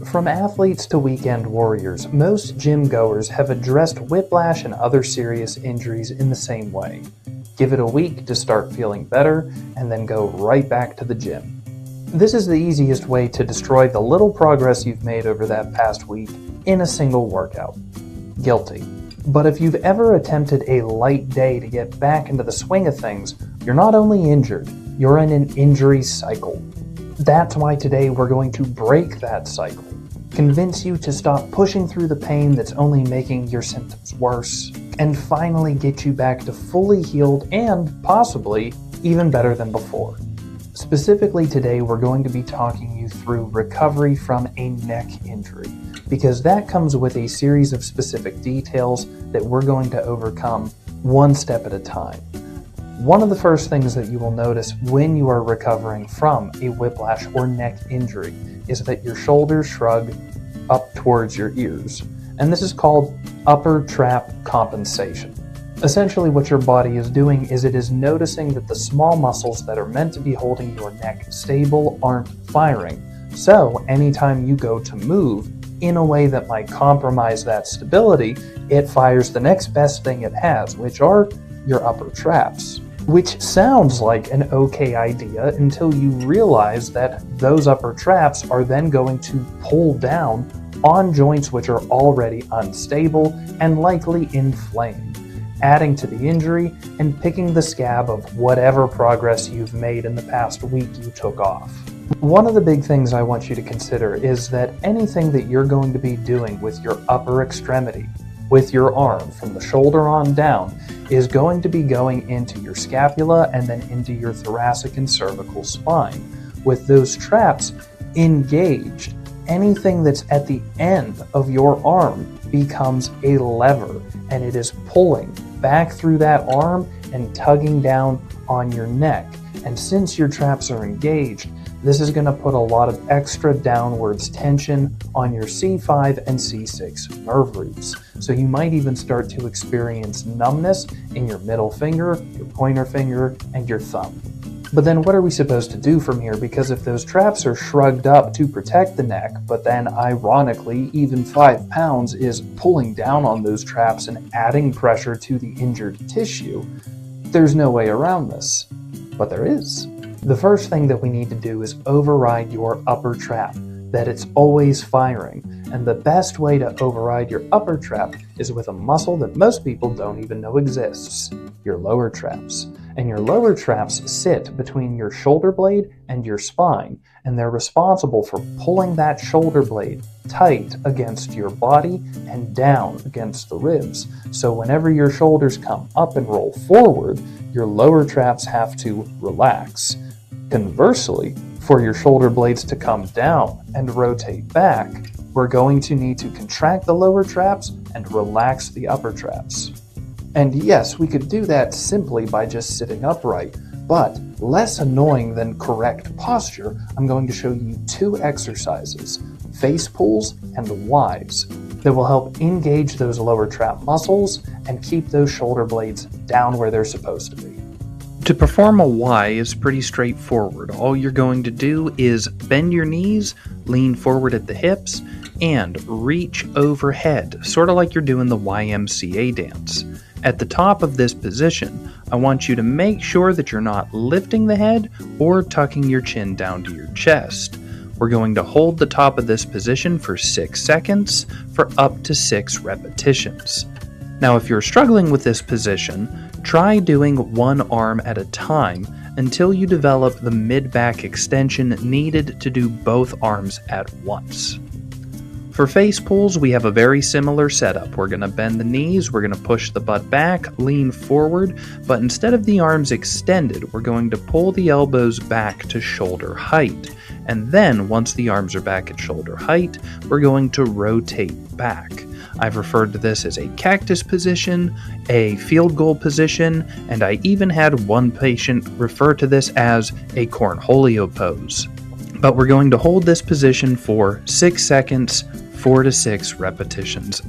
From athletes to weekend warriors, most gym goers have addressed whiplash and other serious injuries in the same way. Give it a week to start feeling better, and then go right back to the gym. This is the easiest way to destroy the little progress you've made over that past week in a single workout. Guilty. But if you've ever attempted a light day to get back into the swing of things, you're not only injured, you're in an injury cycle. That's why today we're going to break that cycle, convince you to stop pushing through the pain that's only making your symptoms worse, and finally get you back to fully healed and, possibly, even better than before. Specifically today, we're going to be talking you through recovery from a neck injury, because that comes with a series of specific details that we're going to overcome one step at a time. One of the first things that you will notice when you are recovering from a whiplash or neck injury is that your shoulders shrug up towards your ears, and this is called upper trap compensation. Essentially what your body is doing is it is noticing that the small muscles that are meant to be holding your neck stable aren't firing. So anytime you go to move in a way that might compromise that stability, it fires the next best thing it has, which are your upper traps. Which sounds like an okay idea until you realize that those upper traps are then going to pull down on joints which are already unstable and likely inflamed, adding to the injury and picking the scab of whatever progress you've made in the past week you took off. One of the big things I want you to consider is that anything that you're going to be doing with your upper extremity, with your arm from the shoulder on down, is going to be going into your scapula and then into your thoracic and cervical spine. With those traps engaged, anything that's at the end of your arm becomes a lever, and it is pulling back through that arm and tugging down on your neck. And since your traps are engaged, this is going to put a lot of extra downwards tension on your C5 and C6 nerve roots. So you might even start to experience numbness in your middle finger, your pointer finger, and your thumb. But then what are we supposed to do from here? Because if those traps are shrugged up to protect the neck, but then ironically even 5 pounds is pulling down on those traps and adding pressure to the injured tissue, there's no way around this. But there is. The first thing that we need to do is override your upper trap, that it's always firing. And the best way to override your upper trap is with a muscle that most people don't even know exists, your lower traps. And your lower traps sit between your shoulder blade and your spine, and they're responsible for pulling that shoulder blade tight against your body and down against the ribs. So whenever your shoulders come up and roll forward, your lower traps have to relax. Conversely, for your shoulder blades to come down and rotate back, we're going to need to contract the lower traps and relax the upper traps. And yes, we could do that simply by just sitting upright, but less annoying than correct posture, I'm going to show you 2 exercises, face pulls and Ys, that will help engage those lower trap muscles and keep those shoulder blades down where they're supposed to be. To perform a Y is pretty straightforward. All you're going to do is bend your knees, lean forward at the hips, and reach overhead, sort of like you're doing the YMCA dance. At the top of this position, I want you to make sure that you're not lifting the head or tucking your chin down to your chest. We're going to hold the top of this position for 6 seconds for up to 6 repetitions. Now, if you're struggling with this position, try doing one arm at a time until you develop the mid-back extension needed to do both arms at once. For face pulls, we have a very similar setup. We're going to bend the knees, we're going to push the butt back, lean forward, but instead of the arms extended, we're going to pull the elbows back to shoulder height. And then, once the arms are back at shoulder height, we're going to rotate back. I've referred to this as a cactus position, a field goal position, and I even had one patient refer to this as a cornholio pose. But we're going to hold this position for 6 seconds, 4 to 6 repetitions.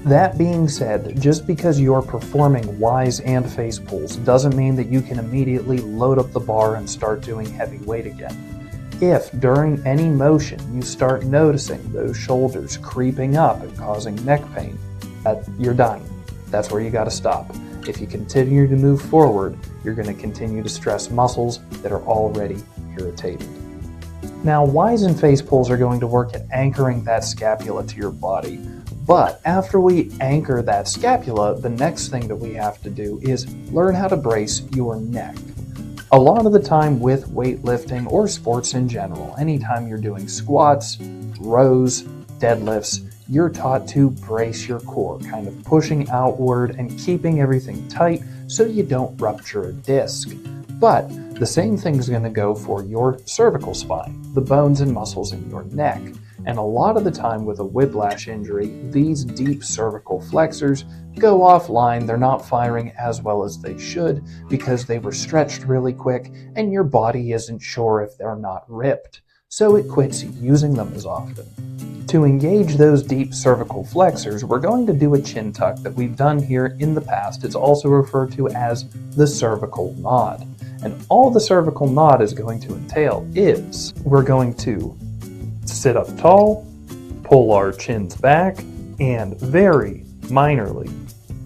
That being said, just because you're performing Ys and face pulls doesn't mean that you can immediately load up the bar and start doing heavy weight again. If during any motion you start noticing those shoulders creeping up and causing neck pain, you're done. That's where you got to stop. If you continue to move forward, you're going to continue to stress muscles that are already irritated. Now, Y's and face pulls are going to work at anchoring that scapula to your body. But after we anchor that scapula, the next thing that we have to do is learn how to brace your neck. A lot of the time with weightlifting or sports in general, anytime you're doing squats, rows, deadlifts, you're taught to brace your core, kind of pushing outward and keeping everything tight so you don't rupture a disc. But the same thing's going to go for your cervical spine, the bones and muscles in your neck. And a lot of the time with a whiplash injury, these deep cervical flexors go offline. They're not firing as well as they should because they were stretched really quick and your body isn't sure if they're not ripped. So it quits using them as often. To engage those deep cervical flexors, we're going to do a chin tuck that we've done here in the past. It's also referred to as the cervical nod. And all the cervical nod is going to entail is we're going to sit up tall, pull our chins back, and very minorly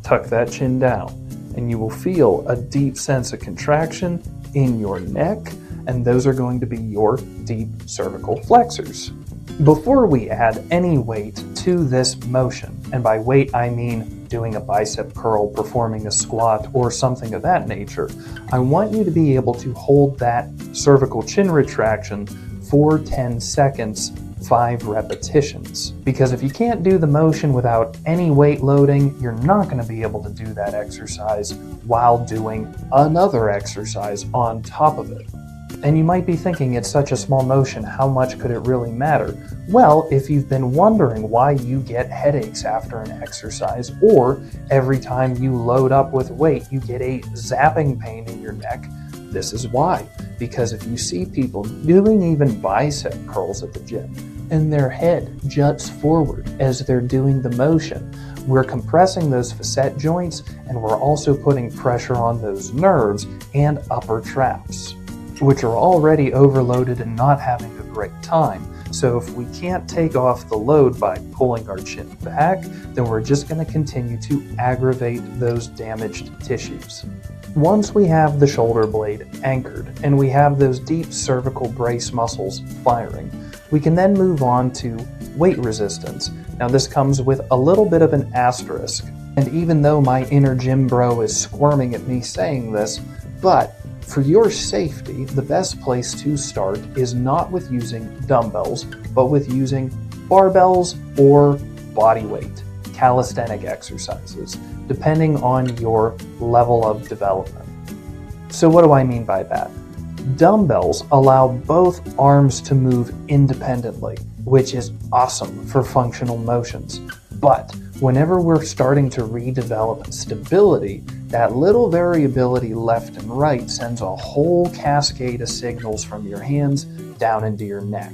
tuck that chin down. And you will feel a deep sense of contraction in your neck, and those are going to be your deep cervical flexors. Before we add any weight to this motion, and by weight I mean doing a bicep curl, performing a squat, or something of that nature, I want you to be able to hold that cervical chin retraction for 10 seconds, 5 repetitions. Because if you can't do the motion without any weight loading, you're not going to be able to do that exercise while doing another exercise on top of it. And you might be thinking, it's such a small motion, how much could it really matter? Well, if you've been wondering why you get headaches after an exercise, or every time you load up with weight, you get a zapping pain in your neck, this is why. Because if you see people doing even bicep curls at the gym, and their head juts forward as they're doing the motion, we're compressing those facet joints, and we're also putting pressure on those nerves and upper traps, which are already overloaded and not having a great time. So if we can't take off the load by pulling our chin back, then we're just going to continue to aggravate those damaged tissues. Once we have the shoulder blade anchored and we have those deep cervical brace muscles firing, we can then move on to weight resistance. Now this comes with a little bit of an asterisk, and even though my inner gym bro is squirming at me saying this, but for your safety, the best place to start is not with using dumbbells, but with using barbells or body weight, calisthenic exercises, depending on your level of development. So what do I mean by that? Dumbbells allow both arms to move independently, which is awesome for functional motions. But whenever we're starting to redevelop stability, that little variability left and right sends a whole cascade of signals from your hands down into your neck.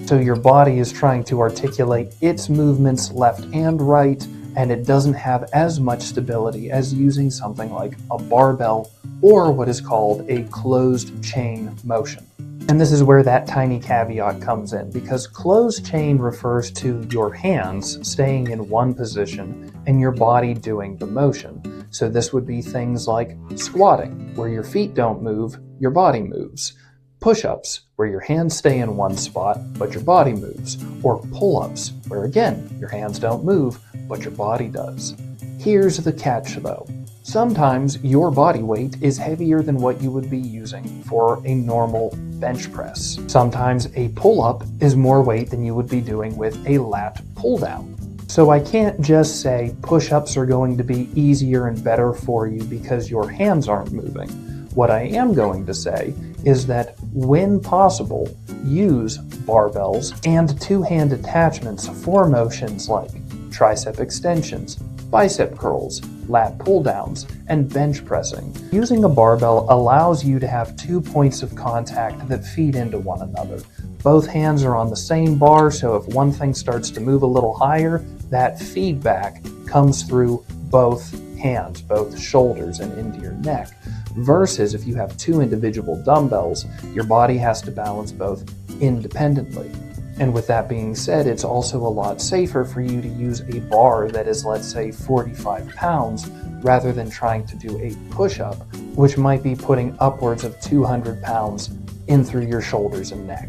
So your body is trying to articulate its movements left and right, and it doesn't have as much stability as using something like a barbell or what is called a closed chain motion. And this is where that tiny caveat comes in, because closed chain refers to your hands staying in one position and your body doing the motion. So this would be things like squatting, where your feet don't move, your body moves. Push-ups, where your hands stay in one spot, but your body moves. Or pull-ups, where again, your hands don't move, but your body does. Here's the catch though. Sometimes your body weight is heavier than what you would be using for a normal bench press. Sometimes a pull-up is more weight than you would be doing with a lat pull-down. So I can't just say push-ups are going to be easier and better for you because your hands aren't moving. What I am going to say is that when possible, use barbells and two-hand attachments for motions like tricep extensions, bicep curls, lat pull-downs, and bench pressing. Using a barbell allows you to have 2 points of contact that feed into one another. Both hands are on the same bar, so if one thing starts to move a little higher, that feedback comes through both hands, both shoulders, and into your neck. versus if you have two individual dumbbells, your body has to balance both independently. And with that being said, it's also a lot safer for you to use a bar that is, let's say, 45 pounds rather than trying to do a push-up, which might be putting upwards of 200 pounds in through your shoulders and neck.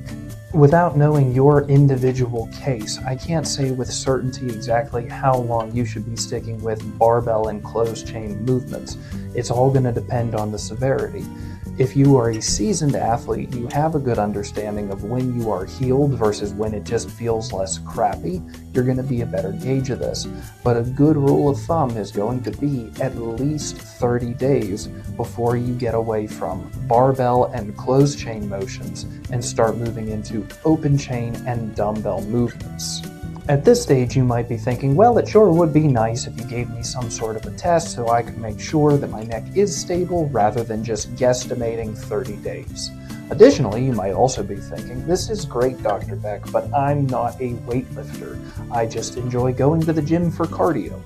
Without knowing your individual case, I can't say with certainty exactly how long you should be sticking with barbell and closed chain movements. It's all going to depend on the severity. If you are a seasoned athlete, you have a good understanding of when you are healed versus when it just feels less crappy. You're going to be a better gauge of this. But a good rule of thumb is going to be at least 30 days before you get away from barbell and closed chain motions and start moving into open chain and dumbbell movements. At this stage, you might be thinking, well, it sure would be nice if you gave me some sort of a test so I could make sure that my neck is stable rather than just guesstimating 30 days. Additionally, you might also be thinking, this is great, Dr. Beck, but I'm not a weightlifter. I just enjoy going to the gym for cardio.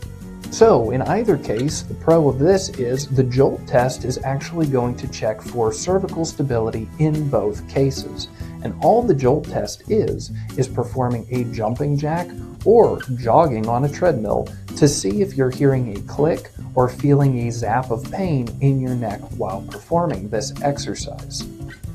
So, in either case, the pro of this is the Jolt test is actually going to check for cervical stability in both cases. And all the Jolt test is performing a jumping jack or jogging on a treadmill to see if you're hearing a click or feeling a zap of pain in your neck while performing this exercise.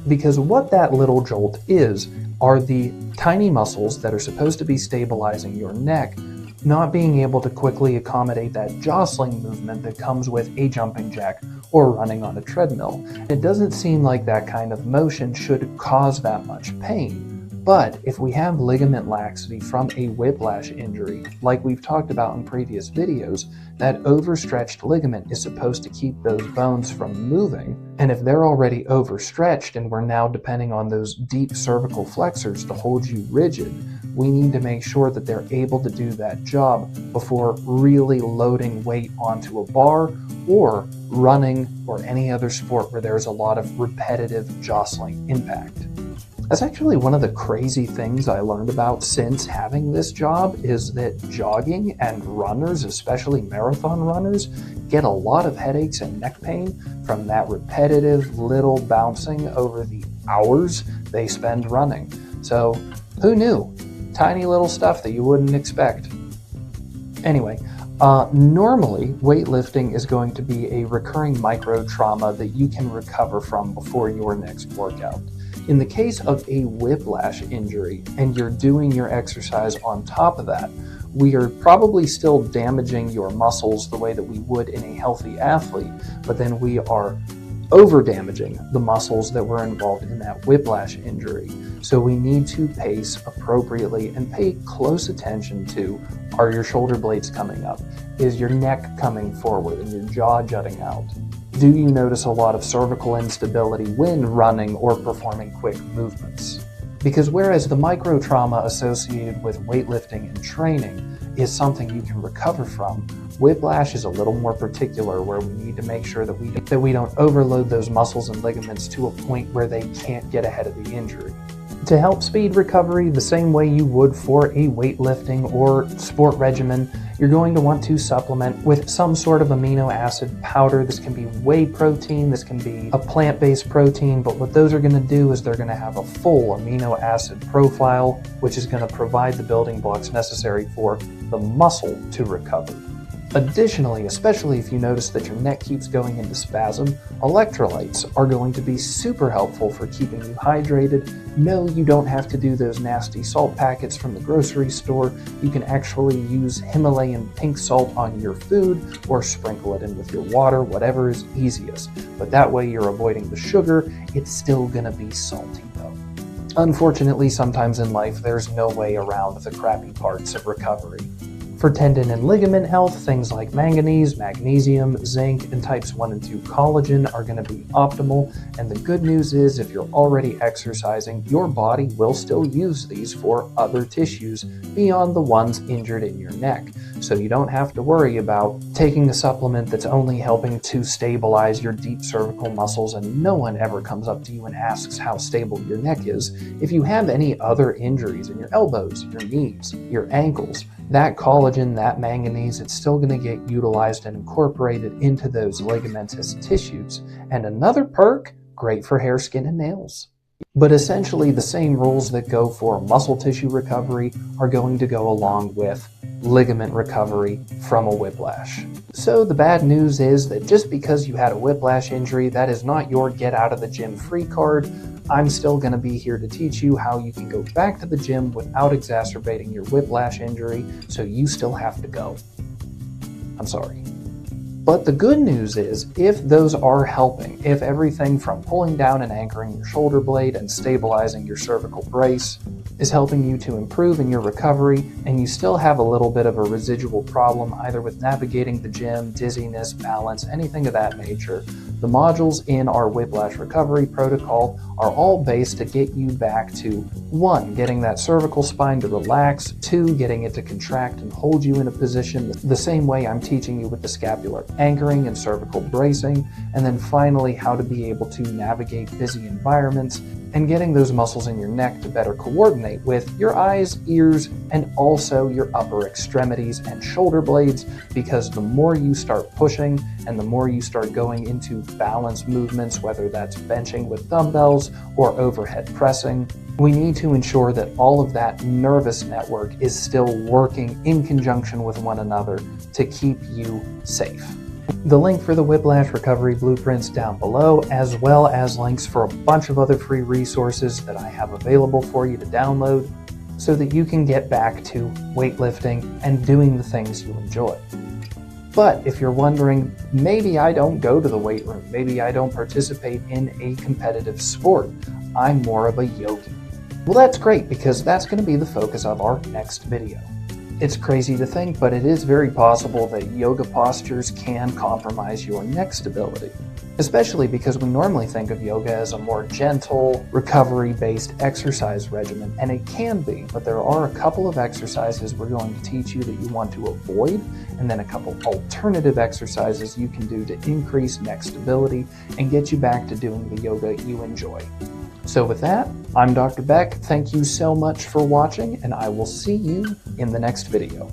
Because what that little jolt is are the tiny muscles that are supposed to be stabilizing your neck not being able to quickly accommodate that jostling movement that comes with a jumping jack or running on a treadmill. It doesn't seem like that kind of motion should cause that much pain. But if we have ligament laxity from a whiplash injury, like we've talked about in previous videos, that overstretched ligament is supposed to keep those bones from moving. And if they're already overstretched and we're now depending on those deep cervical flexors to hold you rigid, we need to make sure that they're able to do that job before really loading weight onto a bar or running or any other sport where there's a lot of repetitive jostling impact. That's actually one of the crazy things I learned about since having this job is that jogging and runners, especially marathon runners, get a lot of headaches and neck pain from that repetitive little bouncing over the hours they spend running. So who knew? Tiny little stuff that you wouldn't expect. Anyway, normally weightlifting is going to be a recurring micro trauma that you can recover from before your next workout. In the case of a whiplash injury and you're doing your exercise on top of that, we are probably still damaging your muscles the way that we would in a healthy athlete, but then we are over damaging the muscles that were involved in that whiplash injury. So we need to pace appropriately and pay close attention to, are your shoulder blades coming up? Is your neck coming forward and your jaw jutting out? Do you notice a lot of cervical instability when running or performing quick movements? Because whereas the micro trauma associated with weightlifting and training is something you can recover from, whiplash is a little more particular where we need to make sure that we don't overload those muscles and ligaments to a point where they can't get ahead of the injury. To help speed recovery the same way you would for a weightlifting or sport regimen, you're going to want to supplement with some sort of amino acid powder. This can be whey protein, this can be a plant-based protein, but what those are going to do is they're going to have a full amino acid profile, which is going to provide the building blocks necessary for the muscle to recover. Additionally, especially if you notice that your neck keeps going into spasm, electrolytes are going to be super helpful for keeping you hydrated. No, you don't have to do those nasty salt packets from the grocery store. You can actually use Himalayan pink salt on your food or sprinkle it in with your water, whatever is easiest. But that way you're avoiding the sugar. It's still going to be salty though. Unfortunately, sometimes in life there's no way around the crappy parts of recovery. For tendon and ligament health, things like manganese, magnesium, zinc, and types 1 and 2 collagen are going to be optimal. And the good news is if you're already exercising, your body will still use these for other tissues beyond the ones injured in your neck. So you don't have to worry about taking a supplement that's only helping to stabilize your deep cervical muscles and no one ever comes up to you and asks how stable your neck is. If you have any other injuries in your elbows, your knees, your ankles, that collagen, that manganese, it's still going to get utilized and incorporated into those ligamentous tissues. And another perk, great for hair, skin, and nails. But essentially the same rules that go for muscle tissue recovery are going to go along with ligament recovery from a whiplash. So the bad news is that just because you had a whiplash injury, that is not your get out of the gym free card. I'm still going to be here to teach you how you can go back to the gym without exacerbating your whiplash injury, so you still have to go. I'm sorry. But the good news is, if those are helping, if everything from pulling down and anchoring your shoulder blade and stabilizing your cervical brace is helping you to improve in your recovery, and you still have a little bit of a residual problem either with navigating the gym, dizziness, balance, anything of that nature, the modules in our whiplash recovery protocol are all based to get you back to 1, getting that cervical spine to relax, 2, getting it to contract and hold you in a position the same way I'm teaching you with the scapular anchoring and cervical bracing, and then finally how to be able to navigate busy environments and getting those muscles in your neck to better coordinate with your eyes, ears, and also your upper extremities and shoulder blades, because the more you start pushing and the more you start going into balance movements, whether that's benching with dumbbells or overhead pressing, we need to ensure that all of that nervous network is still working in conjunction with one another to keep you safe. The link for the Whiplash Recovery Blueprints down below, as well as links for a bunch of other free resources that I have available for you to download so that you can get back to weightlifting and doing the things you enjoy. But if you're wondering, maybe I don't go to the weight room, maybe I don't participate in a competitive sport, I'm more of a yogi. Well, that's great, because that's going to be the focus of our next video. It's crazy to think, but it is very possible that yoga postures can compromise your neck stability, especially because we normally think of yoga as a more gentle, recovery-based exercise regimen, and it can be, but there are a couple of exercises we're going to teach you that you want to avoid, and then a couple alternative exercises you can do to increase neck stability and get you back to doing the yoga you enjoy. So with that, I'm Dr. Beck. Thank you so much for watching, and I will see you in the next video.